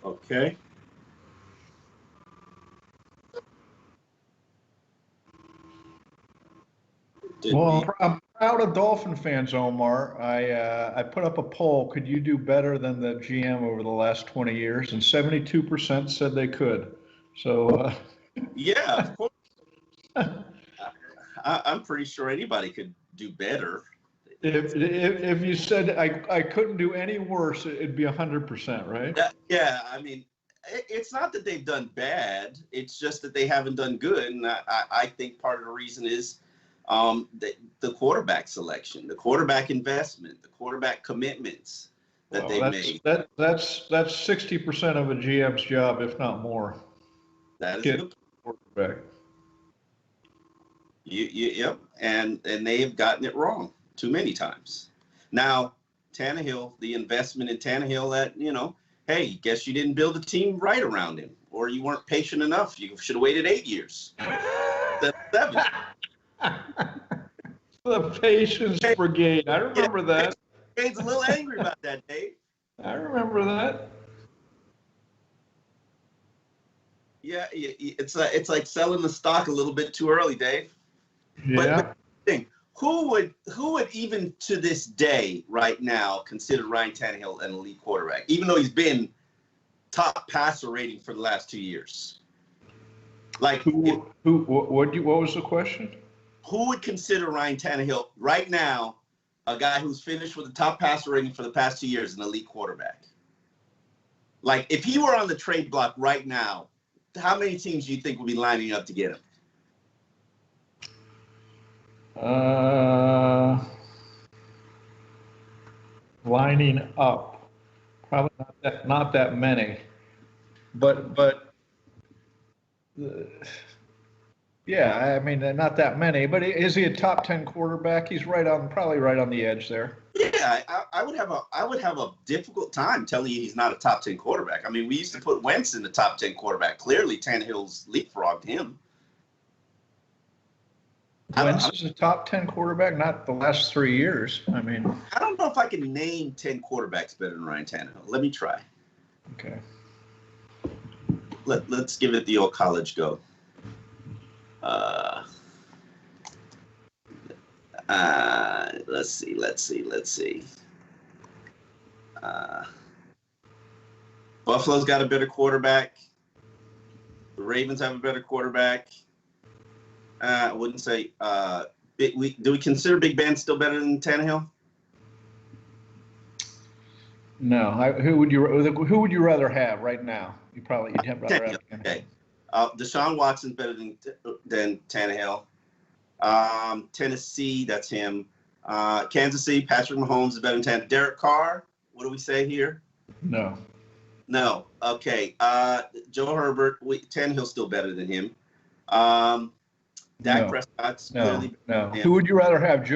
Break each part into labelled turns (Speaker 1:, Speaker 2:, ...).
Speaker 1: Okay. Did
Speaker 2: Well,
Speaker 1: we?
Speaker 2: I'm proud of Dolphin fans, Omar. I put up a poll. Could you do better than the GM over the last 20 years? And 72% said they could. So
Speaker 1: Yeah, of course. I'm pretty sure anybody could do better.
Speaker 2: if you said I couldn't do any worse, it'd be 100%, right?
Speaker 1: Yeah, I mean, it's not that they've done bad. It's just that they haven't done good. And I think part of the reason is the quarterback selection, the quarterback investment, the quarterback commitments that
Speaker 2: Well,
Speaker 1: they've made.
Speaker 2: that's 60% of a GM's job, if not more.
Speaker 1: That is a
Speaker 2: Get
Speaker 1: good
Speaker 2: quarterback.
Speaker 1: Yep, and they have gotten it wrong too many times. Now, Tannehill, the investment in Tannehill, that hey, guess you didn't build a team right around him, or you weren't patient enough. You should have waited 8 years. That's 7.
Speaker 2: The Patience Brigade. I
Speaker 1: Yeah,
Speaker 2: remember that.
Speaker 1: Dave's a little angry about that, Dave.
Speaker 2: I remember that.
Speaker 1: Yeah, it's like selling the stock a little bit too early, Dave. But
Speaker 2: Yeah.
Speaker 1: thing, who would even to this day right now consider Ryan Tannehill an elite quarterback, even though he's been top passer rating for the last 2 years? Like,
Speaker 2: What was the question?
Speaker 1: who would consider Ryan Tannehill right now a guy who's finished with the top passer rating for the past 2 years an elite quarterback? Like, if he were on the trade block right now, how many teams do you think would be lining up to get him?
Speaker 2: Lining up, probably not that many, but yeah, I mean not that many. But is he a top 10 quarterback? He's probably right on the edge there.
Speaker 1: Yeah, I would have a difficult time telling you he's not a top 10 quarterback. I mean, we used to put Wentz in the top 10 quarterback. Clearly, Tannehill's leapfrogged him.
Speaker 2: Wentz is a top 10 quarterback, not the last 3 years. I mean,
Speaker 1: I don't know if I can name 10 quarterbacks better than Ryan Tannehill. Let me try.
Speaker 2: okay.
Speaker 1: Let's give it the old college go. Let's see. Buffalo's got a better quarterback. The Ravens have a better quarterback. I wouldn't say. Do we consider Big Ben still better than Tannehill?
Speaker 2: No. Who would you rather have right now? You'd rather have
Speaker 1: Tannehill. Okay. Deshaun Watson's better than Tannehill. Tennessee, that's him. Kansas City, Patrick Mahomes is better than Tannehill. Derek Carr, what do we say here?
Speaker 2: No.
Speaker 1: No. Okay. Joe Herbert, Tannehill's still better than him. Dak Prescott's clearly
Speaker 2: better
Speaker 1: than him.
Speaker 2: Who would you rather have,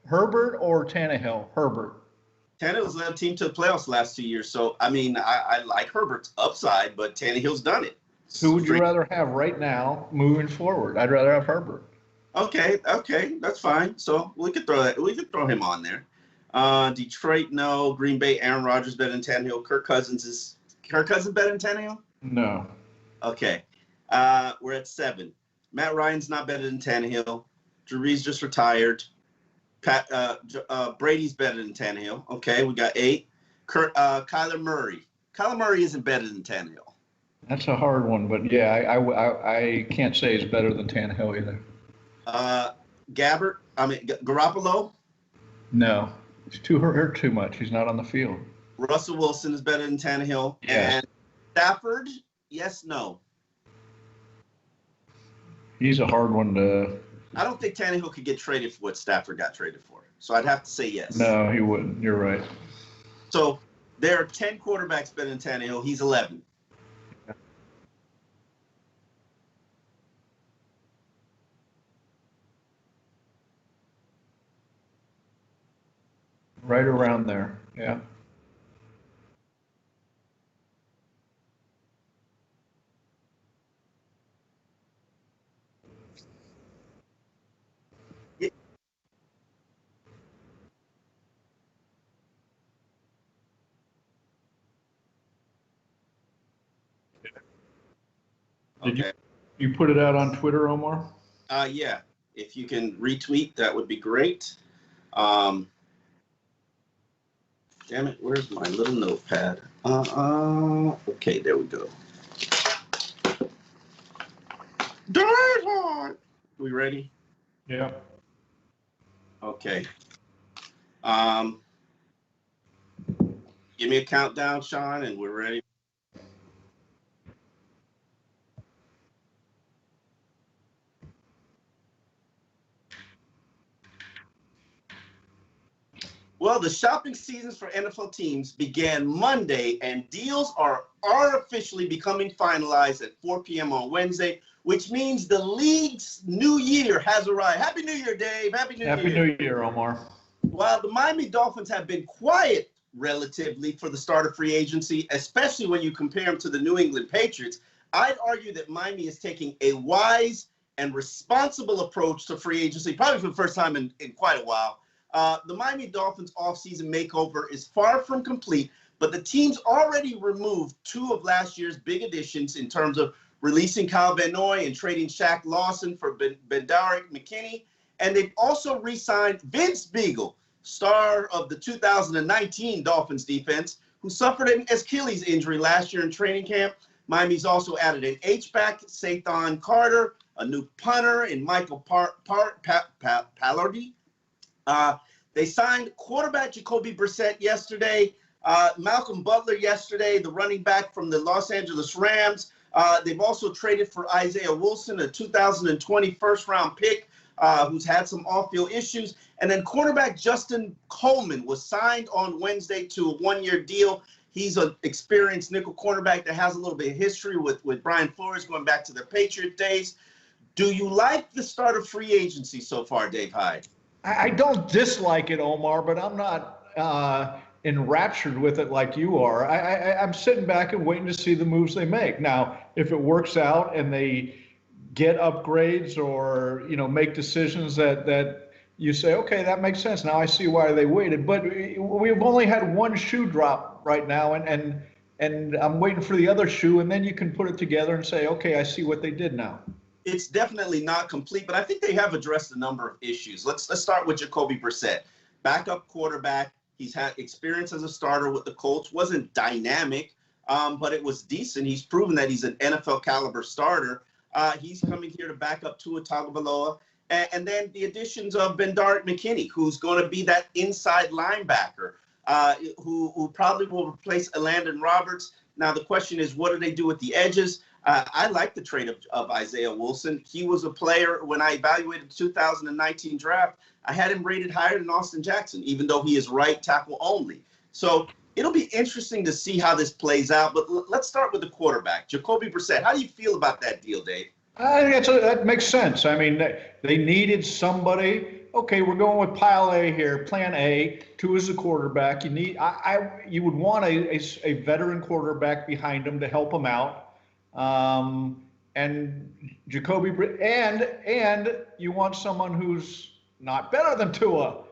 Speaker 2: Herbert or Tannehill? Herbert.
Speaker 1: Tannehill's led a team to the playoffs the last 2 years. So, I mean, I like Herbert's upside, but Tannehill's done it.
Speaker 2: Who would you rather have right now moving forward? I'd rather have Herbert.
Speaker 1: Okay, that's fine. So we could throw that. We could throw him on there. Detroit, no. Green Bay, Aaron Rodgers better than Tannehill. Kirk Cousins better than Tannehill?
Speaker 2: No.
Speaker 1: Okay. We're at 7. Matt Ryan's not better than Tannehill. Drew Brees just retired. Brady's better than Tannehill. Okay, we got 8. Kyler Murray. Kyler Murray isn't better than Tannehill.
Speaker 2: That's a hard one, but yeah, I can't say he's better than Tannehill either.
Speaker 1: Garoppolo?
Speaker 2: No, he's hurt too much. He's not on the field.
Speaker 1: Russell Wilson is better than Tannehill.
Speaker 2: Yes.
Speaker 1: And Stafford? Yes, no.
Speaker 2: He's a hard one to.
Speaker 1: I don't think Tannehill could get traded for what Stafford got traded for. So I'd have to say yes.
Speaker 2: No, he wouldn't. You're right.
Speaker 1: So there are 10 quarterbacks better than Tannehill. He's 11.
Speaker 2: Right around there. Yeah. Did
Speaker 1: Okay.
Speaker 2: you put it out on Twitter, Omar?
Speaker 1: Yeah. If you can retweet, that would be great. Um, damn it, where's my little notepad? Okay, there we go. Dave Hyde. We ready?
Speaker 2: Yeah.
Speaker 1: Okay. Um, give me a countdown, Sean, and we're ready. Well, the shopping seasons for NFL teams began Monday, and deals are artificially becoming finalized at 4 p.m. on Wednesday, which means the league's new year has arrived. Happy New Year, Dave. Happy New Year.
Speaker 2: Happy New Year, Omar.
Speaker 1: While the Miami Dolphins have been quiet relatively for the start of free agency, especially when you compare them to the New England Patriots, I'd argue that Miami is taking a wise and responsible approach to free agency, probably for the first time in quite a while. The Miami Dolphins offseason makeover is far from complete, but the team's already removed two of last year's big additions in terms of releasing Kyle Van Noy and trading Shaq Lawson for Bendarek McKinney. And they've also re-signed Vince Beagle, star of the 2019 Dolphins defense, who suffered an Achilles injury last year in training camp. Miami's also added an H-back, Sathan Carter, a new punter in Michael Pallardy. They signed quarterback Jacoby Brissett yesterday, Malcolm Butler yesterday, the running back from the Los Angeles Rams. They've also traded for Isaiah Wilson, a 2020 first-round pick, who's had some off-field issues. And then cornerback Justin Coleman was signed on Wednesday to a one-year deal. He's an experienced nickel cornerback that has a little bit of history with Brian Flores going back to the Patriot days. Do you like the start of free agency so far, Dave Hyde?
Speaker 2: I don't dislike it, Omar, but I'm not enraptured with it like you are. I'm sitting back and waiting to see the moves they make. Now, if it works out and they get upgrades or make decisions that you say, okay, that makes sense. Now I see why they waited. But we've only had one shoe drop right now, and I'm waiting for the other shoe, and then you can put it together and say, okay, I see what they did now.
Speaker 1: It's definitely not complete, but I think they have addressed a number of issues. Let's start with Jacoby Brissett, backup quarterback. He's had experience as a starter with the Colts. Wasn't dynamic, but it was decent. He's proven that he's an NFL caliber starter. He's coming here to back up Tua Tagovailoa. And then the additions of Bendarek McKinney, who's going to be that inside linebacker, who probably will replace Elandon Roberts. Now, the question is, what do they do with the edges? I like the trade of Isaiah Wilson. He was a player when I evaluated the 2019 draft. I had him rated higher than Austin Jackson, even though he is right tackle only. So it'll be interesting to see how this plays out. But let's start with the quarterback, Jacoby Brissett. How do you feel about that deal, Dave?
Speaker 2: I think that makes sense. I mean, they needed somebody. Okay, we're going with Pile A here, Plan A. Two is the quarterback. You would want a veteran quarterback behind him to help him out. And Jacoby, and you want someone who's not better than Tua,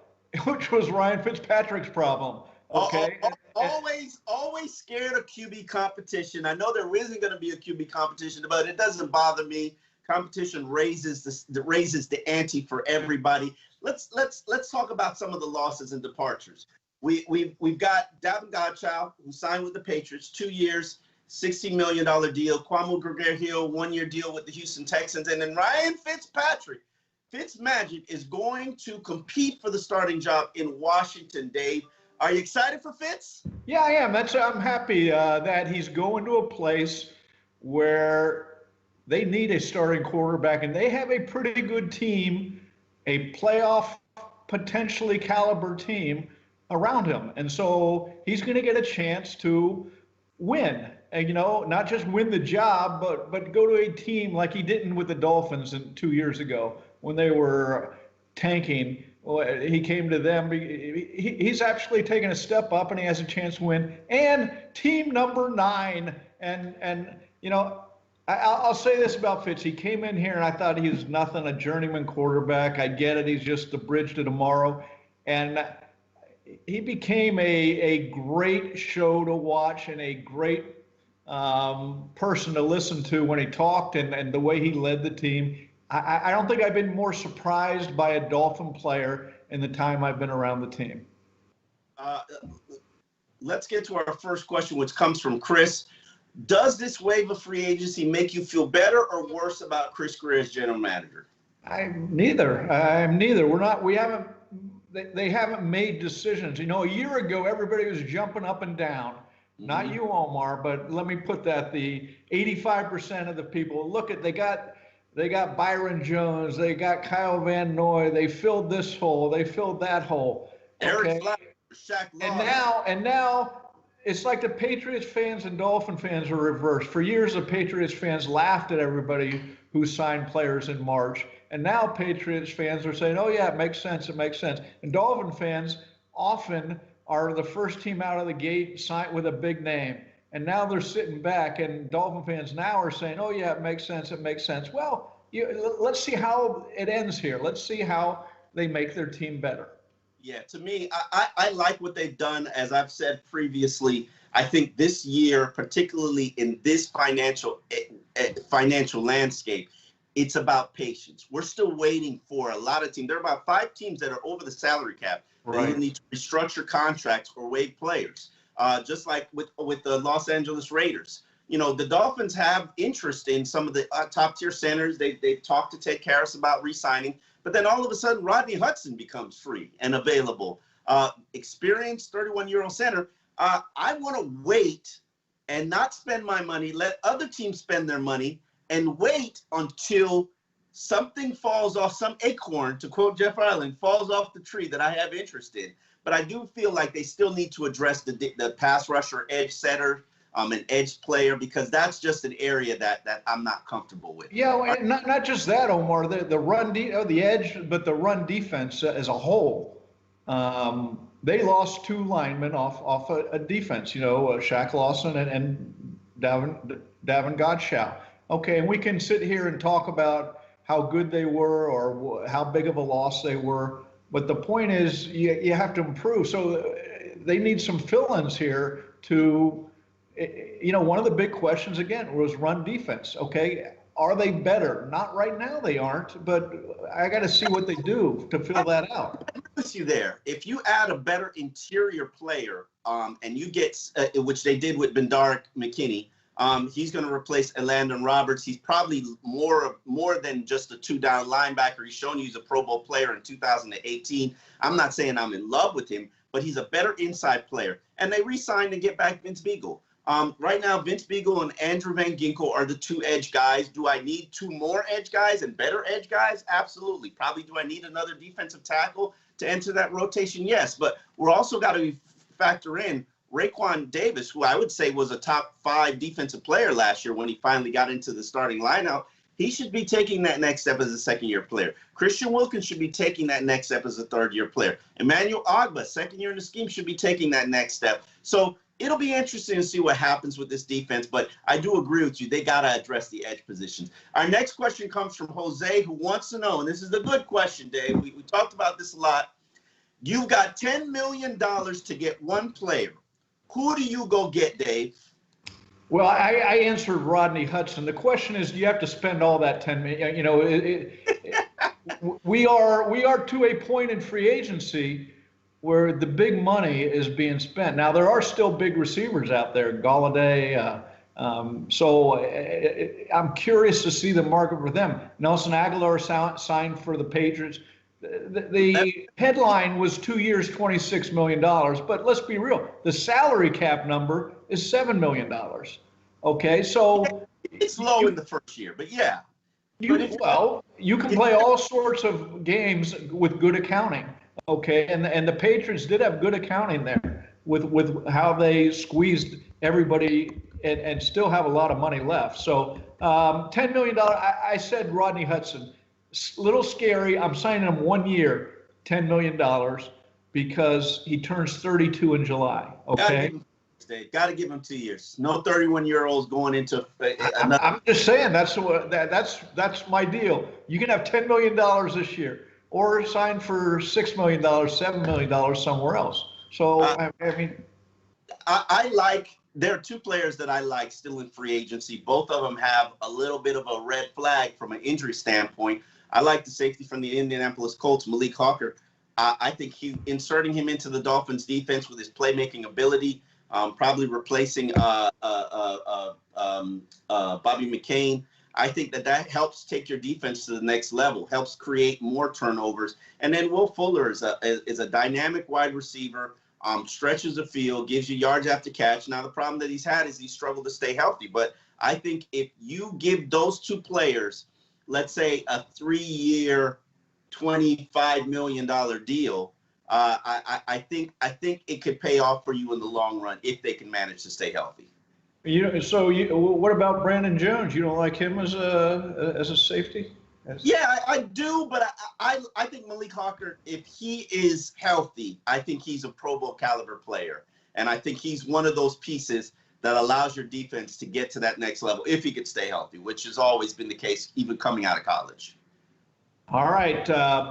Speaker 2: which was Ryan Fitzpatrick's problem. Okay.
Speaker 1: Always scared of QB competition. I know there isn't going to be a QB competition, but it doesn't bother me. Competition raises the ante for everybody. Let's talk about some of the losses and departures. We've got Davin Godchaux, who signed with the Patriots, 2 years, $60 million deal. Kwamu Greer-Hill, 1 year deal with the Houston Texans. And then Ryan Fitzpatrick. Fitzmagic is going to compete for the starting job in Washington, Dave. Are you excited for Fitz?
Speaker 2: Yeah, I am. I'm happy that he's going to a place where they need a starting quarterback, and they have a pretty good team, a playoff potentially caliber team around him. And so he's going to get a chance to win. And, not just win the job, but go to a team like he didn't with the Dolphins 2 years ago when they were tanking. Well, he came to them. He's actually taken a step up, and he has a chance to win. And team number 9. And I'll say this about Fitz. He came in here, and I thought he was nothing, a journeyman quarterback. I get it. He's just the bridge to tomorrow. And he became a great show to watch and a great person to listen to when he talked and the way he led the team. I don't think I've been more surprised by a Dolphin player in the time I've been around the team.
Speaker 1: Let's get to our first question, which comes from Chris. Does this wave of free agency make you feel better or worse about Chris Greer as general manager?
Speaker 2: I'm neither. We're not. We haven't. They haven't made decisions. You know, a year ago, everybody was jumping up and down. Mm-hmm. Not you, Omar, but let me put that: the 85% of the people. Look at they got Byron Jones, they got Kyle Van Noy, they filled this hole, they filled that hole.
Speaker 1: Eric Flowers, Shaq Lawrence.
Speaker 2: And now it's like the Patriots fans and Dolphin fans are reversed. For years, the Patriots fans laughed at everybody who signed players in March. And now Patriots fans are saying, oh, yeah, it makes sense. And Dolphin fans often are the first team out of the gate signed with a big name. And now they're sitting back, and Dolphin fans now are saying, oh, yeah, it makes sense. Well, let's see how it ends here. Let's see how they make their team better.
Speaker 1: Yeah, to me, I like what they've done. As I've said previously, I think this year, particularly in this financial landscape, it's about patience. We're still waiting for a lot of teams. There are about 5 teams that are over the salary cap. Right. They need to restructure contracts or waive players, just like with the Los Angeles Raiders. You know, the Dolphins have interest in some of the top-tier centers. They've talked to Ted Karras about re-signing. But then all of a sudden, Rodney Hudson becomes free and available. Experienced 31-year-old center. I want to wait and not spend my money, let other teams spend their money, and wait until something falls off, some acorn, to quote Jeff Ireland, falls off the tree that I have interest in. But I do feel like they still need to address the pass rusher, edge setter, an edge player, because that's just an area that I'm not comfortable with.
Speaker 2: Yeah, and not just that, Omar. The run, the edge, but the run defense as a whole. They lost 2 linemen off a defense. You know, Shaq Lawson and Davin Godchaux. Okay, and we can sit here and talk about how good they were or how big of a loss they were, but the point is you have to improve. So they need some fill-ins here to, you know, one of the big questions again was run defense. Okay, are they better? Not right now, they aren't, but I got to see what they do to fill that out.
Speaker 1: I'm with you there. If you add a better interior player, and you get, which they did with Bendarek McKinney, he's going to replace Elandon Roberts. He's probably more than just a 2-down linebacker. He's shown he's a Pro Bowl player in 2018. I'm not saying I'm in love with him, but he's a better inside player. And they re-signed to get back Vince Beagle. Right now, Vince Beagle and Andrew Van Ginkel are the 2 edge guys. Do I need 2 more edge guys and better edge guys? Absolutely. Probably do I need another defensive tackle to enter that rotation? Yes, but we're also got to factor in Raekwon Davis, who I would say was a top 5 defensive player last year when he finally got into the starting lineup. He should be taking that next step as a second-year player. Christian Wilkins should be taking that next step as a third-year player. Emmanuel Ogbah, second year in the scheme, should be taking that next step. So it'll be interesting to see what happens with this defense, but I do agree with you. They got to address the edge positions. Our next question comes from Jose, who wants to know, and this is a good question, Dave. We talked about this a lot. You've got $10 million to get 1 player. Who do you go get, Dave?
Speaker 2: Well, I answered Rodney Hudson. The question is, do you have to spend all that $10 million? You know, we are to a point in free agency where the big money is being spent. Now, there are still big receivers out there, Galladay. So I'm curious to see the market for them. Nelson Aguilar signed for the Patriots. The headline was 2 years, $26 million. But let's be real. The salary cap number is $7 million. Okay, so
Speaker 1: it's low in the first year, but yeah.
Speaker 2: You can play all sorts of games with good accounting. Okay, and the Patriots did have good accounting there with how they squeezed everybody and still have a lot of money left. So $10 million. I said Rodney Hudson. Little scary. I'm signing him 1 year, $10 million, because he turns 32 in July. Okay.
Speaker 1: Got to give him 2 years. No 31-year-olds going into another.
Speaker 2: I'm just saying that's my deal. You can have $10 million this year, or sign for $6 million, $7 million somewhere else. So I mean,
Speaker 1: there are two players that I like still in free agency. Both of them have a little bit of a red flag from an injury standpoint. I like the safety from the Indianapolis Colts, Malik Hawker. I think inserting him into the Dolphins defense with his playmaking ability, probably replacing Bobby McCain. I think that helps take your defense to the next level, helps create more turnovers. And then Will Fuller is a dynamic wide receiver, stretches the field, gives you yards after catch. Now, the problem that he's had is he's struggled to stay healthy. But I think if you give those two players, let's say a 3-year, $25 million deal, I think it could pay off for you in the long run if they can manage to stay healthy.
Speaker 2: What about Brandon Jones? You don't like him as a safety?
Speaker 1: Yeah, I do, but I think Malik Hawker, if he is healthy, I think he's a Pro Bowl caliber player, and I think he's one of those pieces that allows your defense to get to that next level if he could stay healthy, which has always been the case, even coming out of college.
Speaker 2: All right,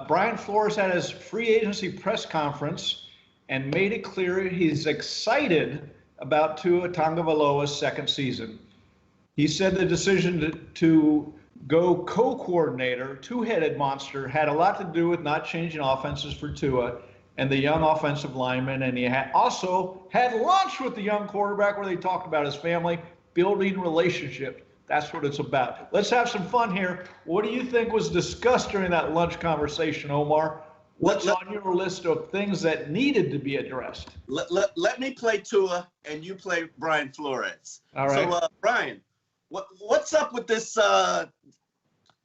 Speaker 2: Brian Flores had his free agency press conference and made it clear he's excited about Tua Tagovailoa's second season. He said the decision to go co-coordinator, two-headed monster, had a lot to do with not changing offenses for Tua and the young offensive lineman, and he also had lunch with the young quarterback where they talked about his family, building relationships. That's what it's about. Let's have some fun here. What do you think was discussed during that lunch conversation, Omar? What's on your list of things that needed to be addressed?
Speaker 1: Let me play Tua and you play Brian Flores.
Speaker 2: All right.
Speaker 1: So, Brian, what's up with this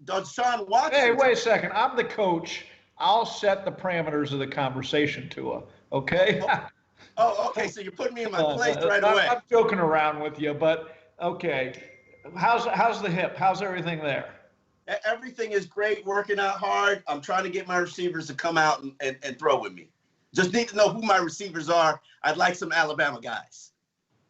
Speaker 1: Deshaun Watson?
Speaker 2: Hey, wait a second. I'm the coach. I'll set the parameters of the conversation, Tua. Okay?
Speaker 1: Oh, okay. So you're putting me in my place right away.
Speaker 2: I'm joking around with you, but okay. How's the hip? How's everything there?
Speaker 1: Everything is great, working out hard. I'm trying to get my receivers to come out and throw with me. Just need to know who my receivers are. I'd like some Alabama guys.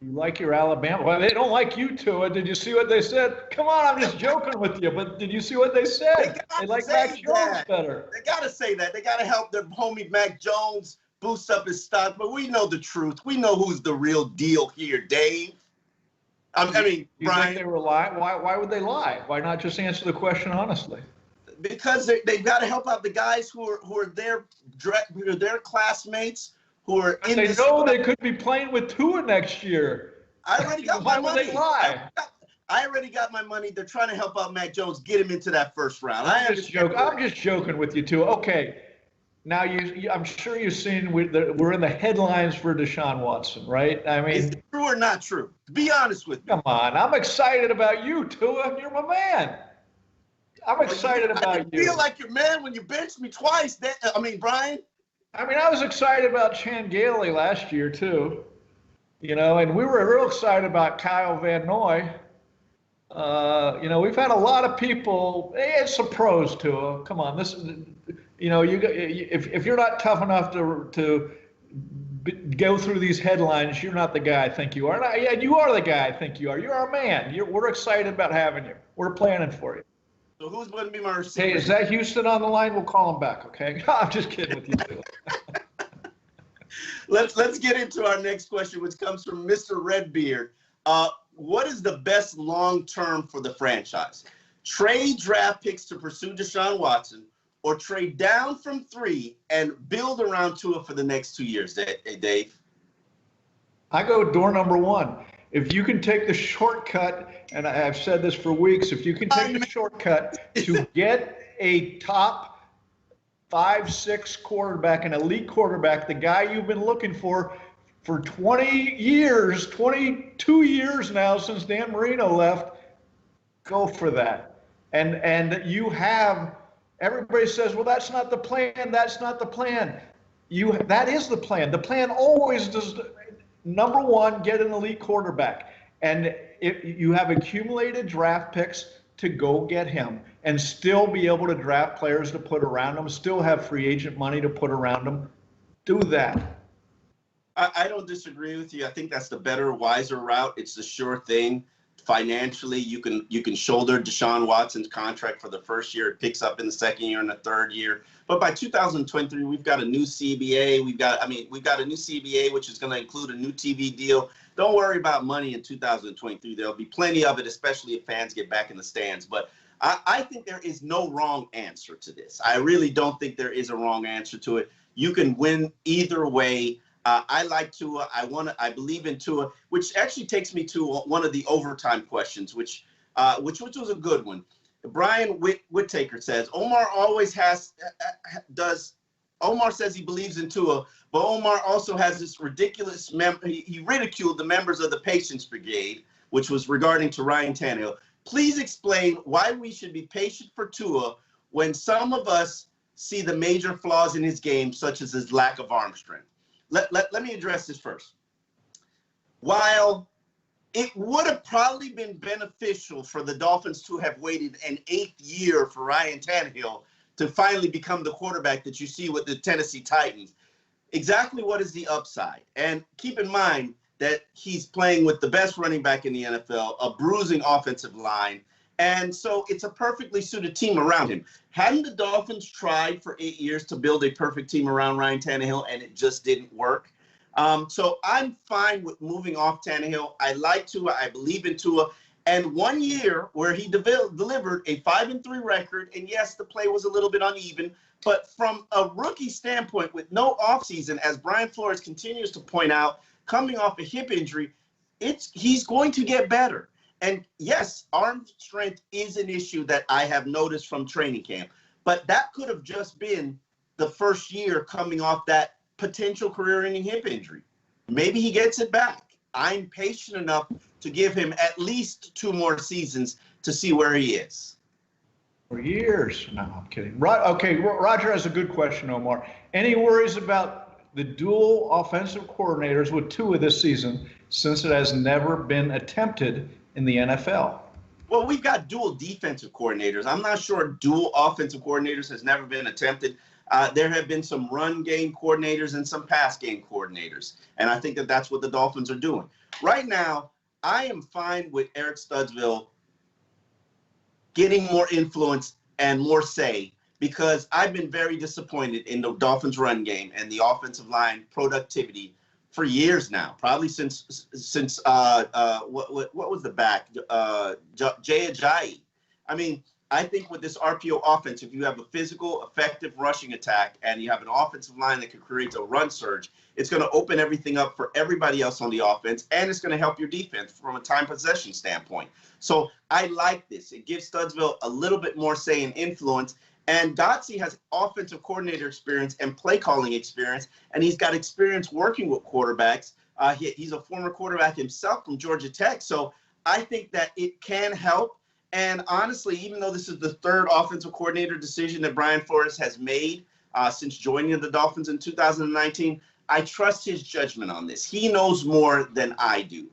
Speaker 2: You like your Alabama? Well, they don't like you, Tua. Did you see what they said? Come on, I'm just joking with you, but did you see what they said? They like Mac Jones better.
Speaker 1: They got to say that. They got to help their homie Mac Jones boost up his stock. But we know the truth. We know who's the real deal here, Dave. I mean,
Speaker 2: you
Speaker 1: Brian.
Speaker 2: Think they were lying? Why would they lie? Why not just answer the question honestly?
Speaker 1: Because they've got to help out the guys who are their classmates who are in
Speaker 2: this. They know they could be playing with Tua next year.
Speaker 1: I already got my money.
Speaker 2: Why would they lie?
Speaker 1: I already got my money. They're trying to help out Mac Jones, get him into that first round.
Speaker 2: I'm just joking with you, Tua. Okay. Now, I'm sure you've seen we're in the headlines for Deshaun Watson, right? I mean,
Speaker 1: is it true or not true? Be honest with me.
Speaker 2: Come on, I'm excited about you, Tua. You're my man. I'm excited about you.
Speaker 1: I feel like your man when you benched me twice. Brian.
Speaker 2: I mean, I was excited about Chan Gailey last year too, and we were real excited about Kyle Van Noy. We've had a lot of people. It's a pros, Tua. Come on, this. If you're not tough enough to go through these headlines, you're not the guy I think you are. And you are the guy I think you are. You're our man. We're excited about having you. We're planning for you.
Speaker 1: So who's going to be my receiver?
Speaker 2: Hey, is that Houston on the line? We'll call him back, okay? I'm just kidding with you, too.
Speaker 1: Let's get into our next question, which comes from Mr. Redbeard. What is the best long-term for the franchise? Trade draft picks to pursue Deshaun Watson, or trade down from 3 and build around Tua for the next 2 years, Dave?
Speaker 2: I go door number 1. If you can take the shortcut, and I've said this for weeks, if you can take the shortcut to get a top 5-6 quarterback, an elite quarterback, the guy you've been looking for 20 years, 22 years now since Dan Marino left, go for that. And you have, everybody says, well, that's not the plan, that's not the plan. That is the plan. The plan always does, number 1, get an elite quarterback. And if you have accumulated draft picks to go get him and still be able to draft players to put around him, still have free agent money to put around him, do that.
Speaker 1: I don't disagree with you. I think that's the better, wiser route. It's the sure thing financially, you can shoulder Deshaun Watson's contract for the first year. It picks up in the second year and the third year. But by 2023, we've got a new CBA. We've got a new CBA, which is going to include a new TV deal. Don't worry about money in 2023. There'll be plenty of it, especially if fans get back in the stands. But I think there is no wrong answer to this. I really don't think there is a wrong answer to it. You can win either way. I like Tua. I believe in Tua, which actually takes me to one of the overtime questions, which was a good one. Brian Whittaker says Omar Omar says he believes in Tua, but Omar also has this ridiculous he ridiculed the members of the Patience Brigade, which was regarding to Ryan Tannehill. Please explain why we should be patient for Tua when some of us see the major flaws in his game, such as his lack of arm strength. Let me address this first. While it would have probably been beneficial for the Dolphins to have waited an 8th year for Ryan Tannehill to finally become the quarterback that you see with the Tennessee Titans, exactly what is the upside? And keep in mind that he's playing with the best running back in the NFL, a bruising offensive line, and so it's a perfectly suited team around him. Hadn't the Dolphins tried for 8 years to build a perfect team around Ryan Tannehill, and it just didn't work? So I'm fine with moving off Tannehill. I like Tua. I believe in Tua. And 1 year where he delivered a 5-3 record, and yes, the play was a little bit uneven, but from a rookie standpoint with no offseason, as Brian Flores continues to point out, coming off a hip injury, he's going to get better. And yes, arm strength is an issue that I have noticed from training camp, but that could have just been the first year coming off that potential career-ending hip injury. Maybe he gets it back. I'm patient enough to give him at least 2 more seasons to see where he is.
Speaker 2: For years. No, I'm kidding. Okay, Roger has a good question, Omar. Any worries about the dual offensive coordinators with Tua this season, since it has never been attempted in the NFL?
Speaker 1: Well, we've got dual defensive coordinators. I'm not sure dual offensive coordinators has never been attempted. There have been some run game coordinators and some pass game coordinators, and I think that that's what the Dolphins are doing. Right now, I am fine with Eric Studesville getting more influence and more say, because I've been very disappointed in the Dolphins run game and the offensive line productivity for years now, probably since what was the back, Jay Ajayi. I mean, I think with this RPO offense, if you have a physical, effective rushing attack and you have an offensive line that can create a run surge, it's going to open everything up for everybody else on the offense, and it's going to help your defense from a time possession standpoint. So I like this. It gives Studesville a little bit more say and influence. And Dotsey has offensive coordinator experience and play calling experience, and he's got experience working with quarterbacks. He's a former quarterback himself from Georgia Tech. So I think that it can help. And honestly, even though this is the 3rd offensive coordinator decision that Brian Flores has made since joining the Dolphins in 2019, I trust his judgment on this. He knows more than I do.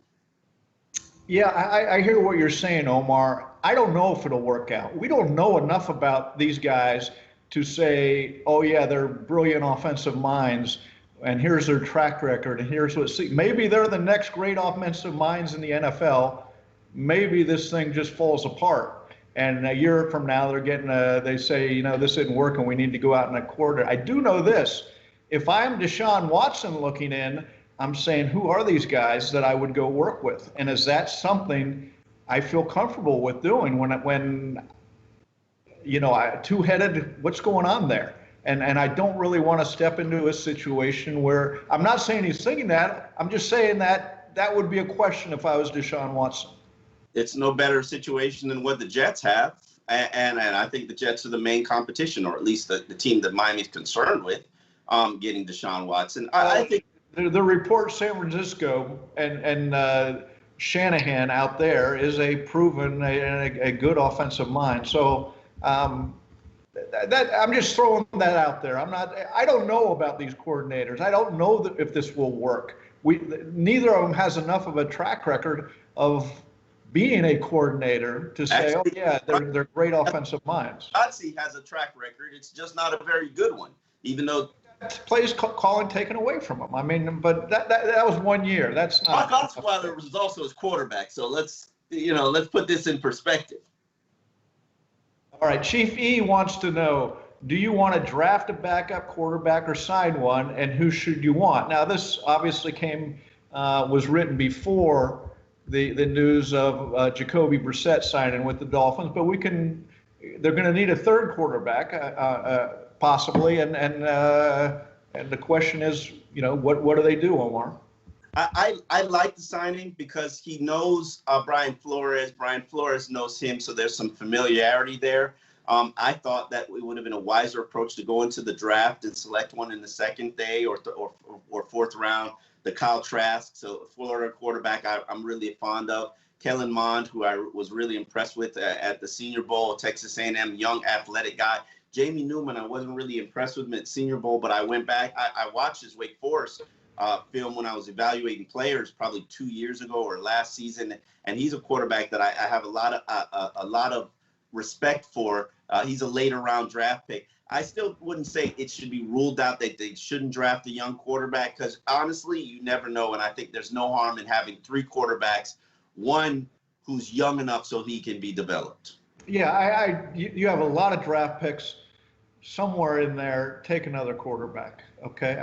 Speaker 2: Yeah, I hear what you're saying, Omar. I don't know if it'll work out. We don't know enough about these guys to say, oh, yeah, they're brilliant offensive minds, and here's their track record, and here's what. See, maybe they're the next great offensive minds in the NFL. Maybe this thing just falls apart. And a year from now, they're getting they say, you know, this isn't working. We need to go out in a quarter. I do know this. If I'm Deshaun Watson looking in, I'm saying, who are these guys that I would go work with? And is that something I feel comfortable with doing when you know, two-headed, what's going on there? And I don't really want to step into a situation where, I'm not saying he's thinking that. I'm just saying that that would be a question if I was Deshaun Watson.
Speaker 1: It's no better situation than what the Jets have. And I think the Jets are the main competition, or at least the team that Miami's concerned with getting Deshaun Watson. I think
Speaker 2: the report San Francisco and Shanahan out there is a proven a good offensive mind. So that I'm just throwing that out there. I don't know about these coordinators. I don't know if this will work. Neither of them has enough of a track record of being a coordinator to say, actually, oh yeah, they're great offensive minds.
Speaker 1: Dotsey has a track record. It's just not a very good one, even though
Speaker 2: plays calling taken away from him. I mean, but that was 1 year. That's not.
Speaker 1: Osweiler was also his quarterback, so let's let's put this in perspective.
Speaker 2: All right, Chief E wants to know, do you want to draft a backup quarterback or sign one, and who should you want? Now, this obviously was written before the news of Jacoby Brissett signing with the Dolphins, but they're going to need a third quarterback, possibly, and the question is, what do they do, Omar?
Speaker 1: I like the signing because he knows Brian Flores. Brian Flores knows him, so there's some familiarity there. I thought that it would have been a wiser approach to go into the draft and select one in the second day or fourth round. The Kyle Trask, so Florida quarterback, I'm really fond of. Kellen Mond, who I was really impressed with at the Senior Bowl, Texas A&M, young athletic guy. Jamie Newman, I wasn't really impressed with him at Senior Bowl, but I went back. I watched his Wake Forest film when I was evaluating players probably 2 years ago or last season, and he's a quarterback that I have a lot of respect for. He's a later round draft pick. I still wouldn't say it should be ruled out that they shouldn't draft a young quarterback because honestly, you never know, and I think there's no harm in having three quarterbacks, one who's young enough so he can be developed.
Speaker 2: Yeah, you have a lot of draft picks. Somewhere in there, take another quarterback. Okay,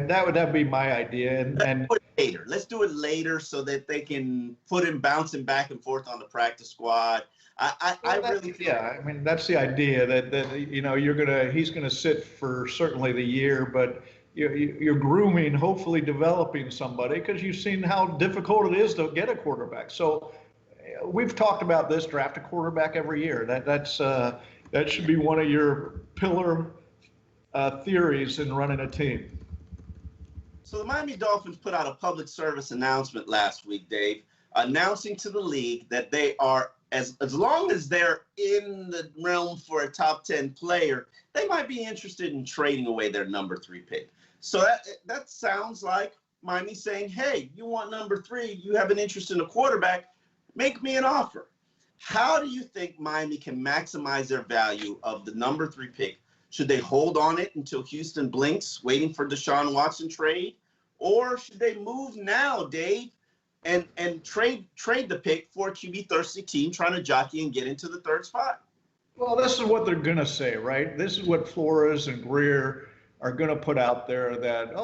Speaker 2: that would be my idea. And
Speaker 1: put it later. Let's do it later so that they can put him bouncing back and forth on the practice squad. I
Speaker 2: mean that's the idea that he's gonna sit for certainly the year, but you're grooming, hopefully developing somebody because you've seen how difficult it is to get a quarterback. So we've talked about this: draft a quarterback every year. That should be one of your pillar theories in running a team.
Speaker 1: So the Miami Dolphins put out a public service announcement last week, Dave, announcing to the league that they are, as long as they're in the realm for a top 10 player, they might be interested in trading away their number 3 pick. So that sounds like Miami saying, hey, you want number 3, you have an interest in a quarterback, make me an offer. How do you think Miami can maximize their value of the number 3 pick? Should they hold on it until Houston blinks, waiting for Deshaun Watson trade? Or should they move now, Dave, and trade the pick for a QB-thirsty team trying to jockey and get into the third spot?
Speaker 2: Well, this is what they're going to say, right? This is what Flores and Greer are going to put out there that,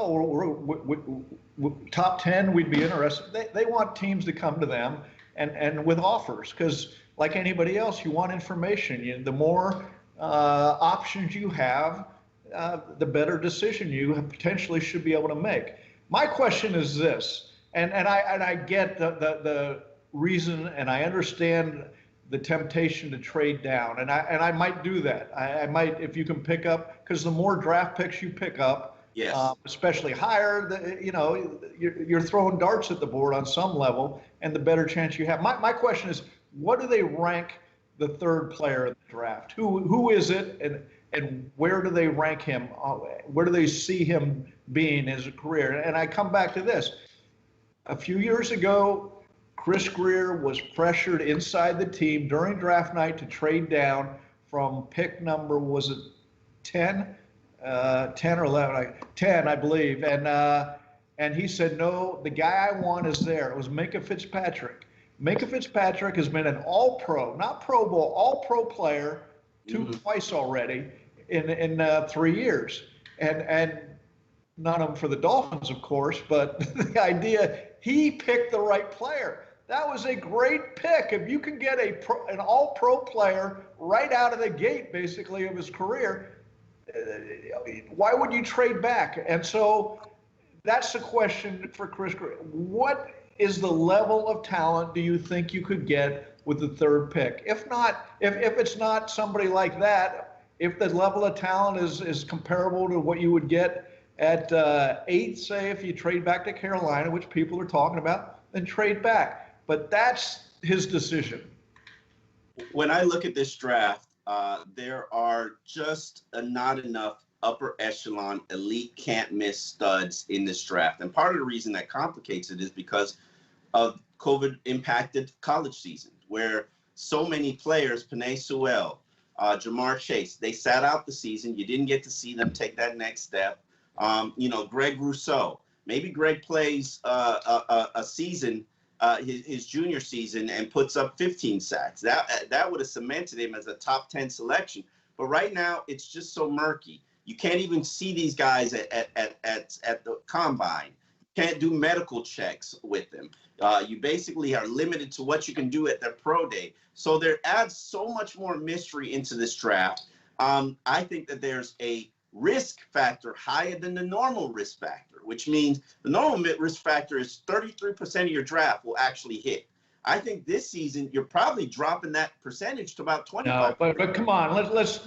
Speaker 2: we're top 10, we'd be interested. They want teams to come to them and with offers because, like anybody else, you want information. The more options you have, the better decision you potentially should be able to make. My question is this, and I get the reason, and I understand the temptation to trade down, and I might do that. I might, if you can pick up, because the more draft picks you pick up,
Speaker 1: yes,
Speaker 2: especially higher, you're throwing darts at the board on some level, and the better chance you have. My question is, what do they rank the third player in the draft? Who is it, and where do they rank him? Where do they see him being in his career? And I come back to this. A few years ago, Chris Greer was pressured inside the team during draft night to trade down from pick number, was it 10? 10 or 11, 10, I believe. And he said, no, the guy I want is there. It was Minka Fitzpatrick. Minka Fitzpatrick has been an all-pro, not Pro Bowl, all-pro player twice already in 3 years. And none of them for the Dolphins, of course, but the idea, he picked the right player. That was a great pick. If you can get an all-pro player right out of the gate, basically, of his career, why would you trade back? And so that's the question for Chris Greer. What is the level of talent do you think you could get with the third pick? If it's not somebody like that, if the level of talent is comparable to what you would get at 8, say, if you trade back to Carolina, which people are talking about, then trade back. But that's his decision.
Speaker 1: When I look at this draft, there are just not enough upper echelon, elite, can't miss studs in this draft. And part of the reason that complicates it is because of COVID impacted college season, where so many players, Penei Sewell, Jamar Chase, they sat out the season. You didn't get to see them take that next step. Greg Rousseau, maybe Greg plays a season his junior season and puts up 15 sacks. That would have cemented him as a top 10 selection. But right now, it's just so murky. You can't even see these guys at the combine. You can't do medical checks with them. You basically are limited to what you can do at their pro day. So there adds so much more mystery into this draft. I think that there's a risk factor higher than the normal risk factor, which means the normal risk factor is 33% of your draft will actually hit. I think this season you're probably dropping that percentage to about 25%.
Speaker 2: No, but come on,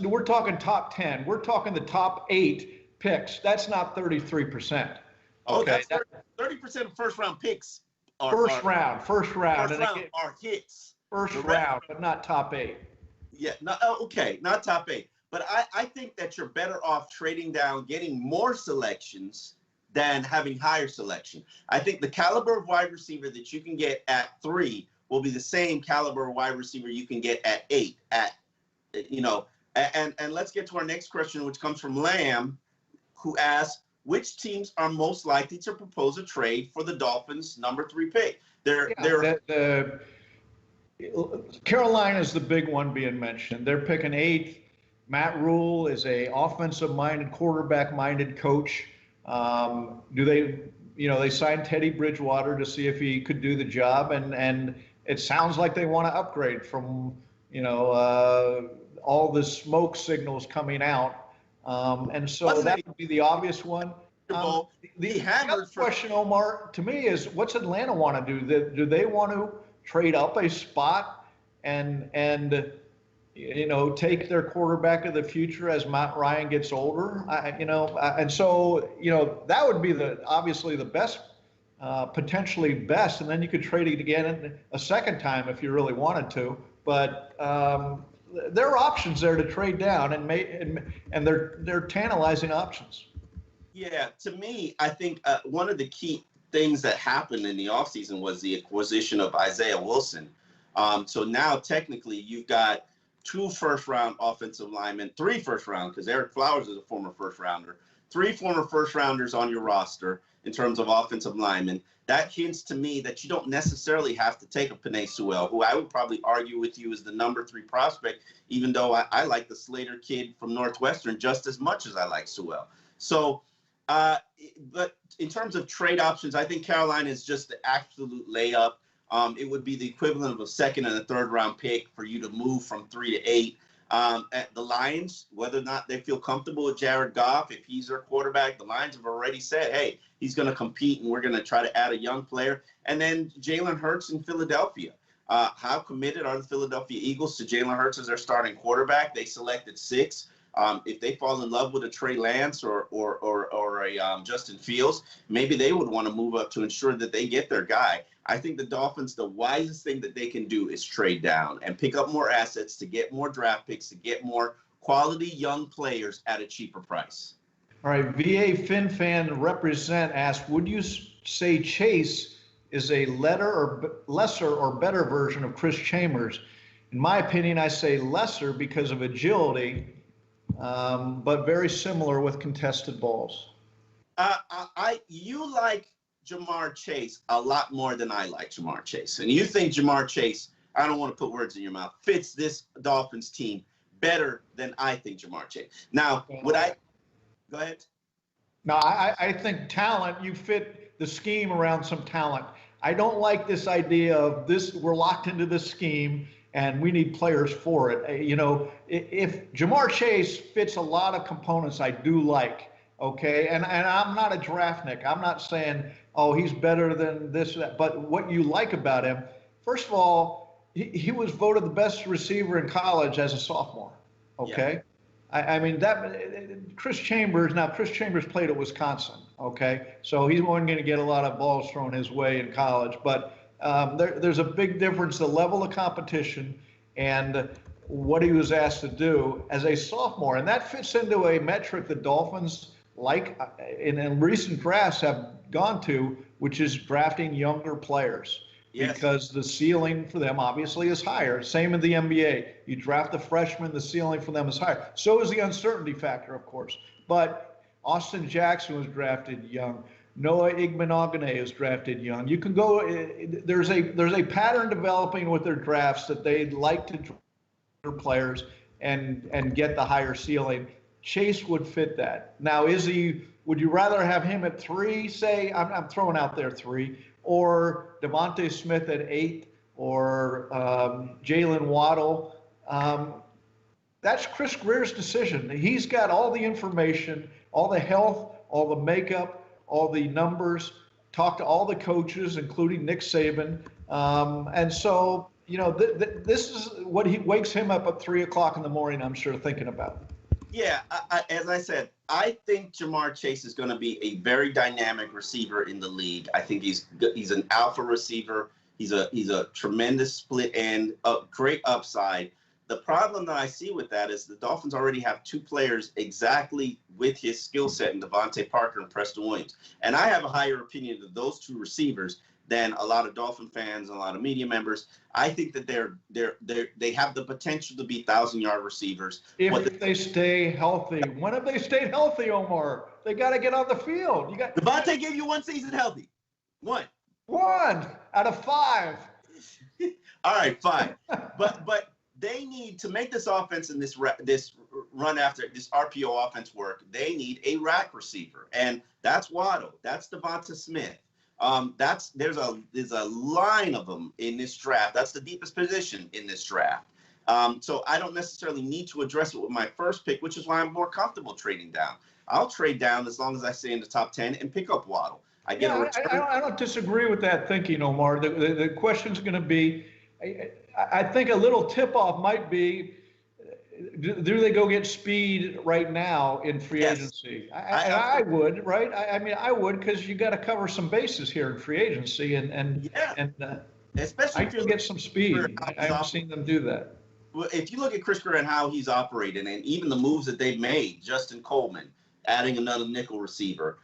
Speaker 2: we're talking top 10. We're talking the top 8 picks. That's not 33%.
Speaker 1: Oh, that's 30% of first round picks.
Speaker 2: First round
Speaker 1: are hits.
Speaker 2: First round, but not top 8.
Speaker 1: Yeah, okay, not top 8. But I think that you're better off trading down, getting more selections than having higher selection. I think the caliber of wide receiver that you can get at 3 will be the same caliber of wide receiver you can get at 8. And let's get to our next question, which comes from Lamb, who asks, which teams are most likely to propose a trade for the Dolphins' number 3 pick?
Speaker 2: Carolina is the big one being mentioned. They're picking 8th. Matt Rule is a offensive-minded, quarterback-minded coach. They signed Teddy Bridgewater to see if he could do the job, and it sounds like they want to upgrade from all the smoke signals coming out. And so that would be the obvious one. The other question, Omar, to me is, what's Atlanta want to do? Do they want to trade up a spot and take their quarterback of the future as Matt Ryan gets older? And so that would be obviously the best, potentially best, and then you could trade it again a second time if you really wanted to. But there are options there to trade down, and they're tantalizing options.
Speaker 1: Yeah, to me, I think one of the key things that happened in the offseason was the acquisition of Isaiah Wilson. So now technically you've got 2 first-round offensive linemen, 3 first-round, because Eric Flowers is a former first-rounder, 3 former first-rounders on your roster in terms of offensive linemen. That hints to me that you don't necessarily have to take a Penei Sewell, who I would probably argue with you is the number 3 prospect, even though I like the Slater kid from Northwestern just as much as I like Sewell. So, but in terms of trade options, I think Carolina is just the absolute layup. It would be the equivalent of a 2nd and a 3rd round pick for you to move from 3 to 8. At the Lions, whether or not they feel comfortable with Jared Goff, if he's their quarterback, the Lions have already said, hey, he's going to compete and we're going to try to add a young player. And then Jalen Hurts in Philadelphia. How committed are the Philadelphia Eagles to Jalen Hurts as their starting quarterback? They selected 6. If they fall in love with a Trey Lance or a Justin Fields, maybe they would want to move up to ensure that they get their guy. I think the Dolphins, the wisest thing that they can do is trade down and pick up more assets to get more draft picks, to get more quality young players at a cheaper price.
Speaker 2: All right, VA FinFan represent asks, would you say Chase is a lesser or better version of Chris Chambers? In my opinion, I say lesser because of agility, but very similar with contested balls.
Speaker 1: You like Jamar Chase a lot more than I like Jamar Chase. And you think Jamar Chase, I don't want to put words in your mouth, fits this Dolphins team better than I think Jamar Chase. Now, go ahead?
Speaker 2: No, I think talent, you fit the scheme around some talent. I don't like this idea of this, we're locked into this scheme and we need players for it. If Jamar Chase fits a lot of components I do like, okay, and I'm not a draftnik. I'm not saying, oh, he's better than this or that. But what you like about him, first of all, he was voted the best receiver in college as a sophomore, okay? Yeah. I mean, Chris Chambers played at Wisconsin, okay? So he wasn't going to get a lot of balls thrown his way in college. But there's a big difference, the level of competition and what he was asked to do as a sophomore. And that fits into a metric the Dolphins in recent drafts have gone to, which is drafting younger players. Yes. Because the ceiling for them obviously is higher. Same in the NBA. You draft the freshmen, the ceiling for them is higher. So is the uncertainty factor, of course. But Austin Jackson was drafted young. Noah Igbenogany is drafted young. You can go. There's a pattern developing with their drafts that they'd like to draft players and get the higher ceiling. Chase would fit that. Now, would you rather have him at 3, say, I'm throwing out there 3, or Devontae Smith at 8, or Jalen Waddle? That's Chris Greer's decision. He's got all the information, all the health, all the makeup, all the numbers, talked to all the coaches, including Nick Saban. And so, this is what he wakes him up at 3 o'clock in the morning, I'm sure, thinking about.
Speaker 1: Yeah, as I said, I think Jamar Chase is going to be a very dynamic receiver in the league. I think he's an alpha receiver. He's a tremendous split end, a great upside. The problem that I see with that is the Dolphins already have 2 players exactly with his skill set in Devontae Parker and Preston Williams. And I have a higher opinion of those 2 receivers than a lot of Dolphin fans and a lot of media members. I think that they have the potential to be 1,000-yard receivers.
Speaker 2: If they stay healthy. When have they stayed healthy, Omar? They got to get on the field.
Speaker 1: Devontae gave you 1 season healthy. 1
Speaker 2: out of 5.
Speaker 1: All right, fine. But they need to make this offense and this run after this RPO offense work. They need a rack receiver, and that's Waddle. That's Devonta Smith. There's a line of them in this draft. That's the deepest position in this draft. So I don't necessarily need to address it with my first pick, which is why I'm more comfortable trading down. I'll trade down as long as I stay in the top 10 and pick up Waddle. I
Speaker 2: don't disagree with that thinking, Omar. The question's going to be, I think a little tip-off might be, do they go get speed right now in free agency? I would, right? I would, because you got to cover some bases here in free agency, and especially if you get some speed. I haven't seen them do that.
Speaker 1: Well, if you look at Chris Greer and how he's operating, and even the moves that they've made, Justin Coleman adding another nickel receiver,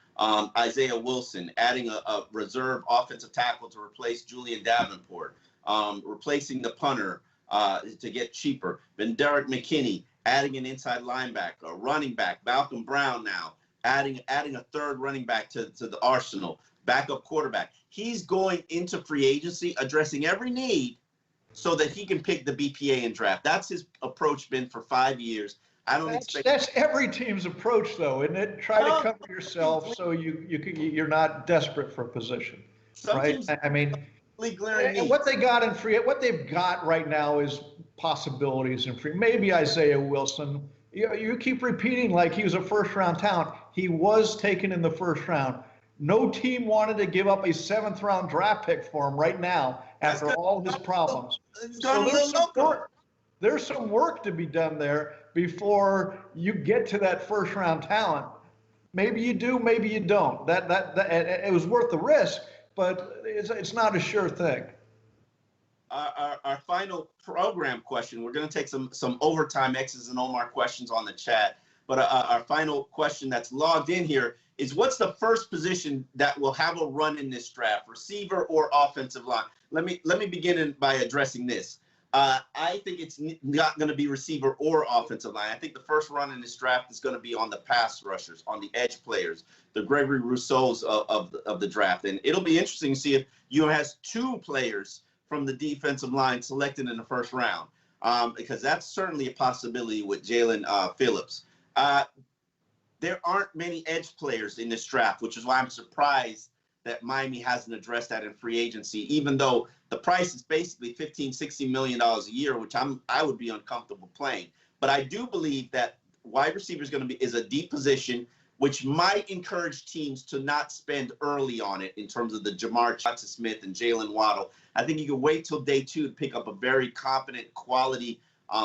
Speaker 1: Isaiah Wilson adding a reserve offensive tackle to replace Julian Davenport, replacing the punter to get cheaper. Then Derek McKinney adding an inside linebacker, a running back, Malcolm Brown now adding a third running back to the arsenal, backup quarterback. He's going into free agency addressing every need so that he can pick the BPA and draft. That's his approach been for 5 years.
Speaker 2: That's every team's approach, though, isn't it? Try to cover yourself so you're not desperate for a position, right? I mean, what they've got right now is possibilities in free. Maybe Isaiah Wilson. You keep repeating like he was a first-round talent. He was taken in the first round. No team wanted to give up a 7th-round draft pick for him right now after all his problems. So there's some work to be done there before you get to that first-round talent. Maybe you do, maybe you don't. That it was worth the risk, but it's not a sure thing.
Speaker 1: Our final program question, we're going to take some overtime X's and Omar questions on the chat, but our final question that's logged in here is, what's the first position that will have a run in this draft, receiver or offensive line? Let me begin by addressing this. I think it's not going to be receiver or offensive line. I think the first run in this draft is going to be on the pass rushers, on the edge players, the Gregory Rousseaus of the draft. And it'll be interesting to see if UM has 2 players from the defensive line selected in the first round, because that's certainly a possibility with Jalen Phillips. There aren't many edge players in this draft, which is why I'm surprised that Miami hasn't addressed that in free agency, even though the price is basically $15-16 million a year, which I would be uncomfortable playing. But I do believe that wide receiver is a deep position, which might encourage teams to not spend early on it in terms of the Jamar Smith and Jalen Waddle. I think you can wait till day 2 to pick up a very competent, quality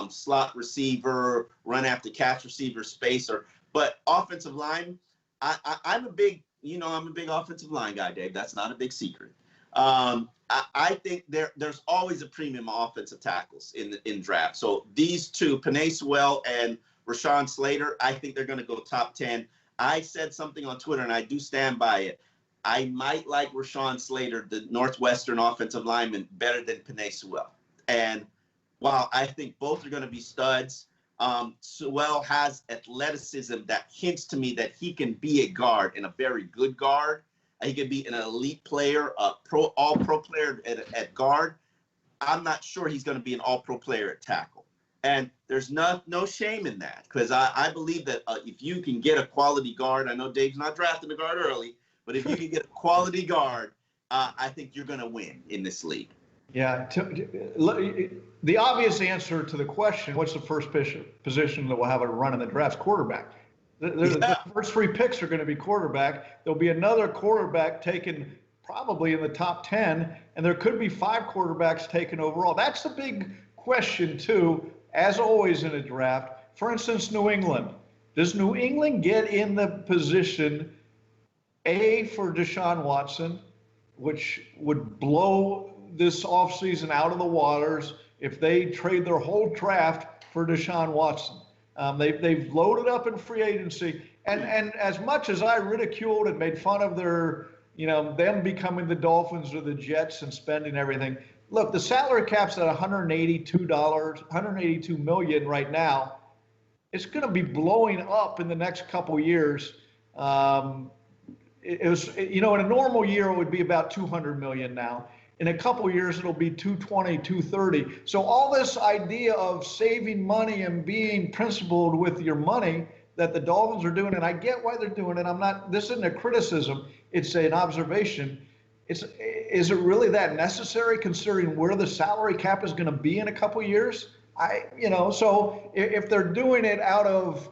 Speaker 1: slot receiver, run after catch receiver, spacer. But offensive line, I'm a big offensive line guy, Dave. That's not a big secret. I think there's always a premium of offensive tackles in draft. So these 2, Penei Sewell and Rashawn Slater, I think they're going to go top 10. I said something on Twitter, and I do stand by it. I might like Rashawn Slater, the Northwestern offensive lineman, better than Penei Sewell. And while I think both are going to be studs, Sewell has athleticism that hints to me that he can be a guard and a very good guard. He could be an elite player, all-pro player at guard. I'm not sure he's going to be an all-pro player at tackle. And there's no shame in that, because I believe that if you can get a quality guard, I know Dave's not drafting a guard early, but if you can get a quality guard, I think you're going to win in this league.
Speaker 2: Yeah. The obvious answer to the question, what's the first position that will have a run in the draft? Quarterback. The first 3 picks are going to be quarterback. There'll be another quarterback taken probably in the top 10, and there could be 5 quarterbacks taken overall. That's the big question, too, as always in a draft. For instance, New England. Does New England get in the position, A, for Deshaun Watson, which would blow this offseason out of the waters if they trade their whole draft for Deshaun Watson? They've loaded up in free agency, and as much as I ridiculed and made fun of their, them becoming the Dolphins or the Jets and spending everything, look, the salary cap's at $182 million right now. It's going to be blowing up in the next couple years. It was, in a normal year it would be about 200 million now. In a couple of years, it'll be 220, 230. So all this idea of saving money and being principled with your money that the Dolphins are doing, and I get why they're doing it. This isn't a criticism. It's an observation. Is it really that necessary considering where the salary cap is going to be in a couple of years? So if they're doing it out of,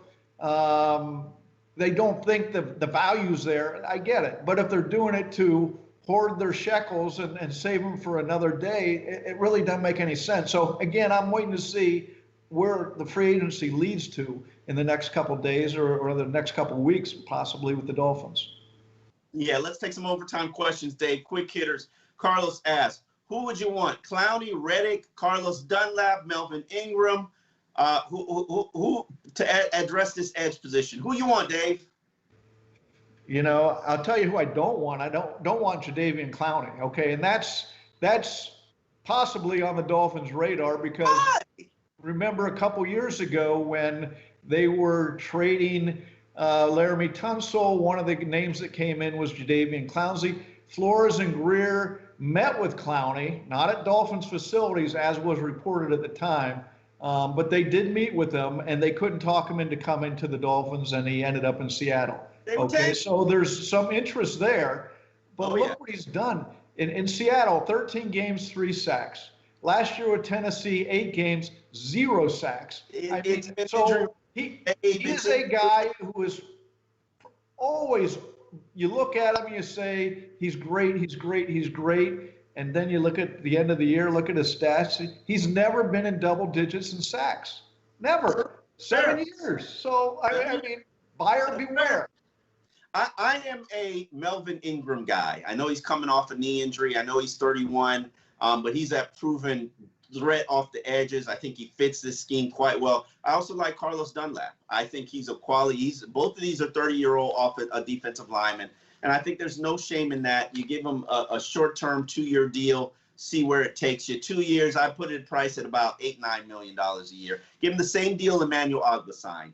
Speaker 2: they don't think the value's there, I get it. But if they're doing it to hoard their shekels and save them for another day, it really doesn't make any sense. So again, I'm waiting to see where the free agency leads to in the next couple of days or the next couple of weeks, possibly with the Dolphins.
Speaker 1: Yeah, let's take some overtime questions, Dave. Quick hitters. Carlos asks, who would you want? Clowney, Reddick, Carlos Dunlap, Melvin Ingram, who to address this edge position? Who you want, Dave?
Speaker 2: I'll tell you who I don't want. I don't want Jadeveon Clowney. Okay, and that's possibly on the Dolphins' radar because remember a couple years ago when they were trading Laramie Tunsil, one of the names that came in was Jadeveon Clowney. Flores and Greer met with Clowney, not at Dolphins facilities as was reported at the time, but they did meet with him and they couldn't talk him into coming to the Dolphins, and he ended up in Seattle. Okay, so there's some interest there, but look what he's done. In Seattle, 13 games, 3 sacks. Last year with Tennessee, 8 games, 0 sacks. He is a guy who is always, you look at him and you say, he's great, he's great, he's great. And then you look at the end of the year, look at his stats. He's never been in double digits in sacks. Never. 7 years. So, I mean, buyer beware.
Speaker 1: I am a Melvin Ingram guy. I know he's coming off a knee injury. I know he's 31, but he's that proven threat off the edges. I think he fits this scheme quite well. I also like Carlos Dunlap. I think he's a quality. Both of these are 30-year-old off a defensive lineman, and I think there's no shame in that. You give him a short-term 2-year deal, see where it takes you. 2 years, I put it price at about $8-9 million a year. Give him the same deal Emmanuel Ogba signed.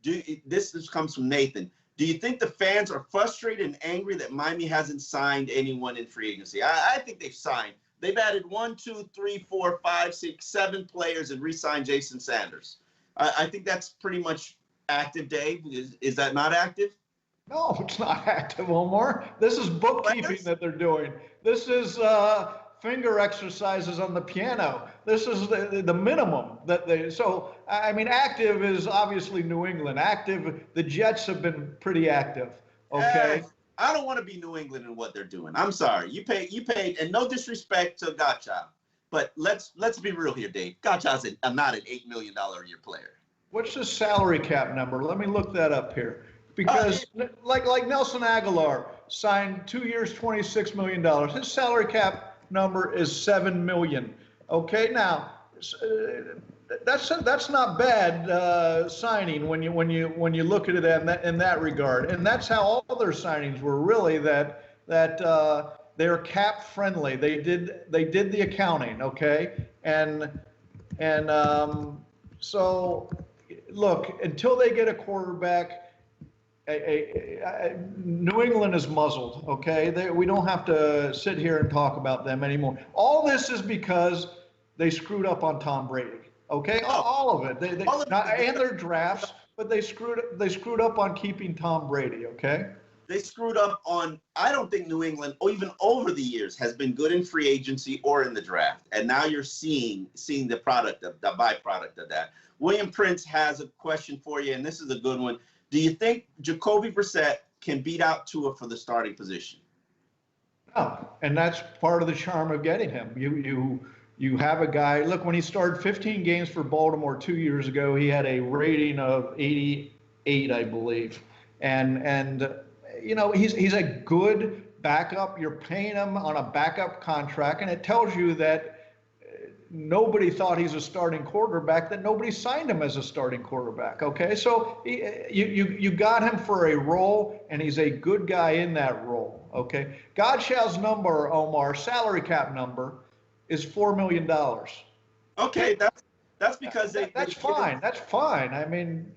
Speaker 1: This comes from Nathan. Do you think the fans are frustrated and angry that Miami hasn't signed anyone in free agency? I think they've signed. They've added 1, 2, 3, 4, 5, 6, 7 players and re-signed Jason Sanders. I think that's pretty much active, Dave. Is that not active?
Speaker 2: No, it's not active, Omar. This is bookkeeping that they're doing. This is finger exercises on the piano. This is the minimum that they. So I mean, active is obviously New England. Active, the Jets have been pretty active. Okay.
Speaker 1: I don't want to be New England in what they're doing. I'm sorry. You paid, and no disrespect to Gotcha, but let's be real here, Dave. Gotcha's not an $8 million a year player.
Speaker 2: What's the salary cap number? Let me look that up here. Because like Nelson Aguilar signed 2 years, $26 million. His salary cap number is $7 million. Okay, now that's not bad signing when you look at it in that regard. And that's how all their signings were really that they're cap friendly. They did the accounting, okay, and so look, until they get a quarterback. New England is muzzled, okay? We don't have to sit here and talk about them anymore. All this is because they screwed up on Tom Brady, okay? All of it. And their drafts, but they screwed up on keeping Tom Brady, okay?
Speaker 1: They screwed up on, I don't think New England, or even over the years, has been good in free agency or in the draft. And now you're seeing the byproduct of that. William Prince has a question for you, and this is a good one. Do you think Jacoby Brissett can beat out Tua for the starting position?
Speaker 2: No, and that's part of the charm of getting him. You have a guy, look, when he started 15 games for Baltimore 2 years ago, he had a rating of 88, I believe. And you know, he's a good backup. You're paying him on a backup contract, and it tells you that nobody thought he's a starting quarterback, that nobody signed him as a starting quarterback, okay? So you got him for a role, and he's a good guy in that role, okay? Godshall's number, Omar, salary cap number, is $4 million.
Speaker 1: Okay, that's because
Speaker 2: that's fine. That's fine. I mean,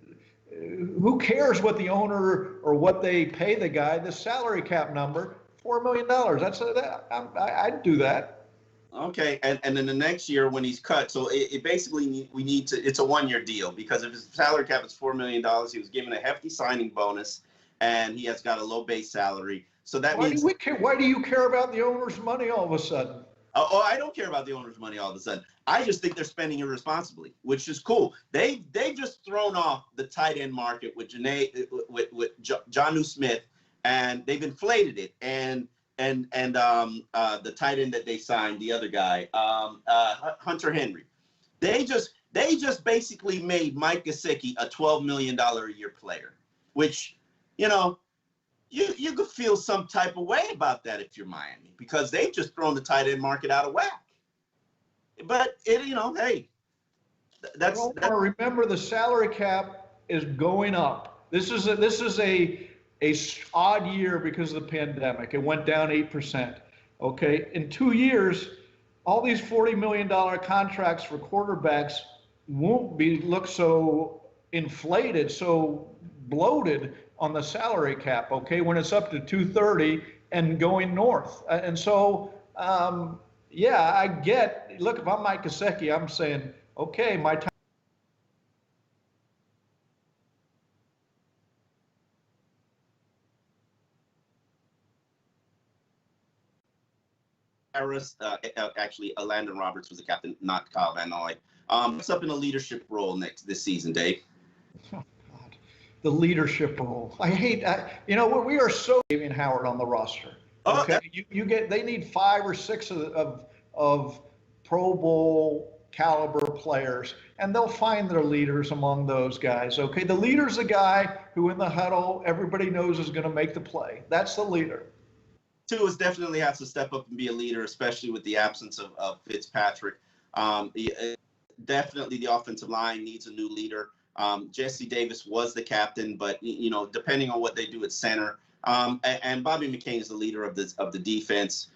Speaker 2: who cares what the owner or what they pay the guy? The salary cap number, $4 million. I'd do that.
Speaker 1: Okay, and then the next year when he's cut, so it basically it's a 1-year deal, because if his salary cap is $4 million, he was given a hefty signing bonus, and he has got a low base salary. So that means
Speaker 2: why do you care about the owner's money all of a sudden?
Speaker 1: Oh, I don't care about the owner's money all of a sudden. I just think they're spending irresponsibly, which is cool. They've just thrown off the tight end market with Jonnu Smith, and they've inflated it. And the tight end that they signed, the other guy, Hunter Henry. They just basically made Mike Gesicki a $12 million a year player, which, you know, you could feel some type of way about that if you're Miami, because they've just thrown the tight end market out of whack. But hey, that's.
Speaker 2: Remember, the salary cap is going up. This is a odd year because of the pandemic. It went down 8%. Okay, in 2 years, all these $40 million contracts for quarterbacks won't look so inflated, so bloated on the salary cap, okay, when it's up to 230 and going north. And so, yeah, I get, look, if I'm Mike Gesicki, I'm saying, okay, my time.
Speaker 1: Actually, Landon Roberts was the captain, not Kyle Van Noy. What's up in a leadership role this season, Dave?
Speaker 2: The leadership role. I hate, we are so David Howard on the roster. Okay, they need 5 or 6 of Pro Bowl caliber players, and they'll find their leaders among those guys. Okay, the leader's the guy who in the huddle everybody knows is going to make the play. That's the leader.
Speaker 1: Tua definitely has to step up and be a leader, especially with the absence of Fitzpatrick. Definitely the offensive line needs a new leader. Jesse Davis was the captain, but depending on what they do at center, and Bobby McCain is the leader of the defense.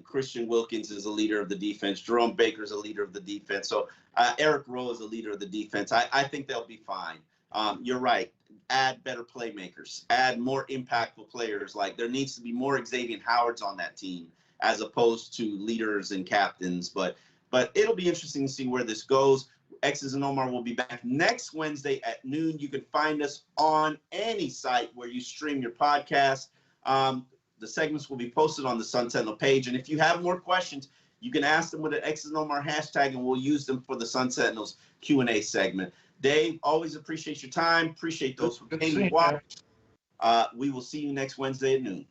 Speaker 1: Christian Wilkins is a leader of the defense. Jerome Baker is a leader of the defense. So Eric Rowe is a leader of the defense. I think they'll be fine. You're right. Add better playmakers. Add more impactful players. Like, there needs to be more Xavier Howards on that team as opposed to leaders and captains. But it'll be interesting to see where this goes. X's and Omar will be back next Wednesday at noon. You can find us on any site where you stream your podcast. The segments will be posted on the Sun Sentinel page. And if you have more questions, you can ask them with an X's and Omar hashtag, and we'll use them for the Sun Sentinel's Q&A segment. Dave, always appreciate your time. Appreciate those who came to watch. We will see you next Wednesday at noon.